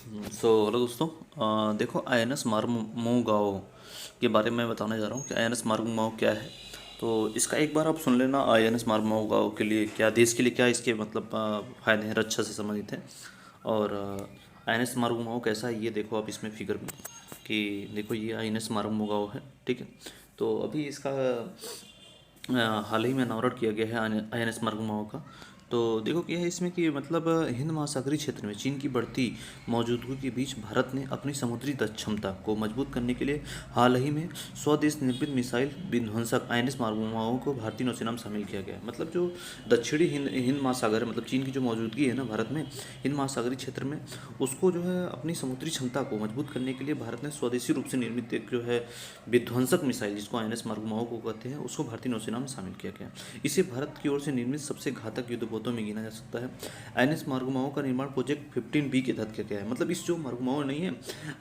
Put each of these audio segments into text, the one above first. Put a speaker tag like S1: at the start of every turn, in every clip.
S1: Hello दोस्तों। देखो INS मारुमुगाओ के बारे में बताने जा रहा हूँ कि आईएनएस मारुमुगाओ क्या है। तो इसका एक बार आप सुन लेना, आईएनएस मारुमुगाओ के लिए क्या, देश के लिए क्या इसके मतलब फायदे हैं, रक्षा से संबंधित हैं। और आईएनएस मारुमुगाओ कैसा है ये देखो आप इसमें फिगर में, कि देखो ये आईएनएस मारुमुगाओ है, ठीक है। तो अभी इसका हाल ही में अनावरण किया गया है आईएनएस मारुमुगाओ का। तो देखो क्या है इसमें कि मतलब हिंद महासागरीय क्षेत्र में चीन की बढ़ती मौजूदगी के बीच भारत ने अपनी समुद्री क्षमता को मजबूत करने के लिए हाल ही में स्वदेश निर्मित मिसाइल विध्वंसक आईएनएस मारुमुगाओ को भारतीय नौसेना में शामिल किया गया है। मतलब जो दक्षिणी हिंद महासागर है, मतलब चीन की जो मौजूदगी है ना भारत में हिंद महासागरीय क्षेत्र में, उसको जो है अपनी समुद्री क्षमता को मजबूत करने के लिए भारत ने स्वदेशी रूप से निर्मित एक जो है विध्वंसक मिसाइल, जिसको आईएनएस मारुमुगाओ को कहते हैं, उसको भारतीय नौसेना में शामिल किया गया। इसे भारत की ओर से निर्मित सबसे घातक युद्धपोतों में गिना जा सकता है। आईएनएस मारुमुगाओ का निर्माण प्रोजेक्ट 15B के तहत किया गया है। मतलब इस जो मारुमुगाओ नहीं है,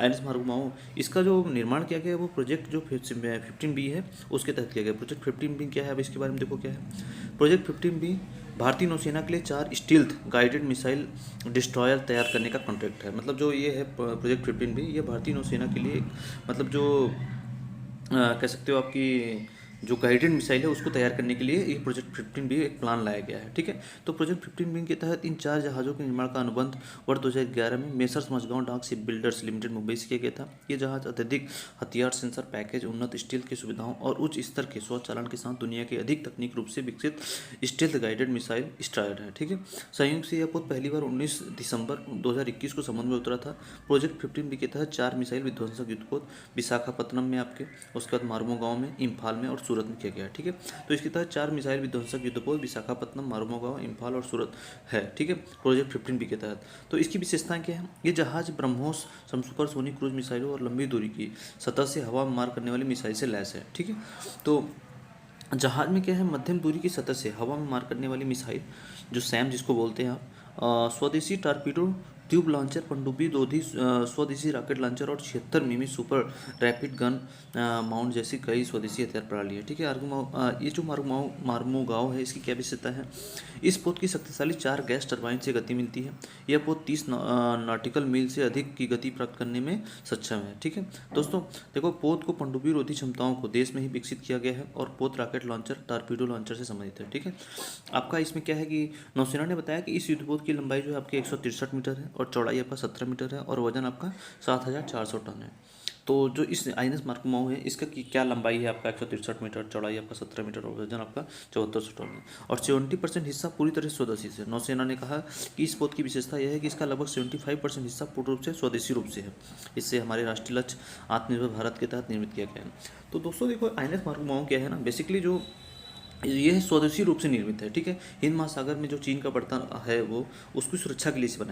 S1: आईएनएस मारुमुगाओ, इसका जो निर्माण किया गया है वो प्रोजेक्ट जो 15B है उसके तहत किया गया। प्रोजेक्ट 15B क्या है, अब इसके बारे में देखो क्या है। प्रोजेक्ट 15B भारतीय नौसेना के लिए 4 स्टील्थ गाइडेड मिसाइल डिस्ट्रॉयर तैयार करने का कॉन्ट्रैक्ट है। मतलब जो ये है प्रोजेक्ट 15B, ये भारतीय नौसेना के लिए मतलब जो कह सकते हो आपकी जो गाइडेड मिसाइल है उसको तैयार करने के लिए ये प्रोजेक्ट 15B एक प्लान लाया गया है, ठीक है। तो प्रोजेक्ट 15B के तहत इन 4 जहाज़ों के निर्माण का अनुबंध वर्ष 2011 में मेसर्स मझगांव डाक शिप बिल्डर्स लिमिटेड मुंबई से किया गया था। ये जहाज अत्यधिक हथियार सेंसर पैकेज, उन्नत स्टील की सुविधाओं और उच्च स्तर के स्वचालन के साथ दुनिया के अधिक तकनीक रूप से विकसित स्टील्थ गाइडेड मिसाइल डिस्ट्रॉयर है, ठीक है। संयुक्त से यह पोत पहली बार 19 दिसंबर 2021 को समुद्र में उतरा था। प्रोजेक्ट 15B के तहत 4 मिसाइल विध्वंसक युद्धपोत विशाखापत्तनम में आपके, उसके बाद मारुमुगाओ में, इम्फाल में और सूरत में किया गया है, ठीक है। तो इसके तहत 4 मिसाइल विध्वंसक युद्धपोत विशाखापत्तनम, मारुमुगाओ, इम्फाल और सूरत है, ठीक है, प्रोजेक्ट 15B के तहत। तो इसकी विशेषताएं क्या है। ये जहाज ब्रह्मोस सुपरसोनिक क्रूज मिसाइलों और लंबी दूरी की सतह से हवा में मार करने वाली मिसाइल से लैस है, ठीक है। तो जहाज में क्या है, मध्यम दूरी की सतह से हवा में मार करने वाली मिसाइल, जो सैम जिसको बोलते हैं आप, स्वदेशी टारपीडो ट्यूब लॉन्चर, पनडुब्बी दोधी, स्वदेशी रॉकेट लॉन्चर और 76 मिमी सुपर रैपिड गन माउंट जैसी कई स्वदेशी हथियार प्रणाली है, ठीक है। ये जो मारुमुगाओ है, इसकी क्या विशेषता है। इस पोत की शक्तिशाली 4 गैस टरबाइन से गति मिलती है। यह पोत 30 नॉटिकल मील से अधिक की गति प्राप्त करने में सक्षम है, ठीक है। दोस्तों देखो, पोत को पनडुब्बी रोधी क्षमताओं को देश में ही विकसित किया गया है और पोत रॉकेट लॉन्चर, टारपीडो लॉन्चर से संबंधित है, ठीक है। आपका इसमें क्या है कि नौसेना ने बताया कि इस युद्धपोत की लंबाई जो है आपकी 163 मीटर है और चौड़ाई आपका 17 मीटर है और वजन आपका 7400 टन है। तो जो इस आईएनएस मारुमुगाओ है, इसका क्या लंबाई है आपका 163 मीटर, चौड़ाई आपका 17 मीटर और वजन आपका 7400 टन है। और 70% हिस्सा पूरी तरह स्वदेशी से। नौसेना ने कहा कि इस पोत की विशेषता यह है कि इसका लगभग 75% हिस्सा पूर्ण रूप से स्वदेशी रूप से है। इससे हमारे राष्ट्रीय लक्ष्य आत्मनिर्भर भारत के तहत निर्मित किया गया है। तो दोस्तों देखो, आईएनएस मारुमुगाओ क्या है ना, बेसिकली जो ये स्वदेशी रूप से निर्मित है, ठीक है। हिंद महासागर में जो चीन का बढ़ता है वो उसकी सुरक्षा के लिए इसे बनाया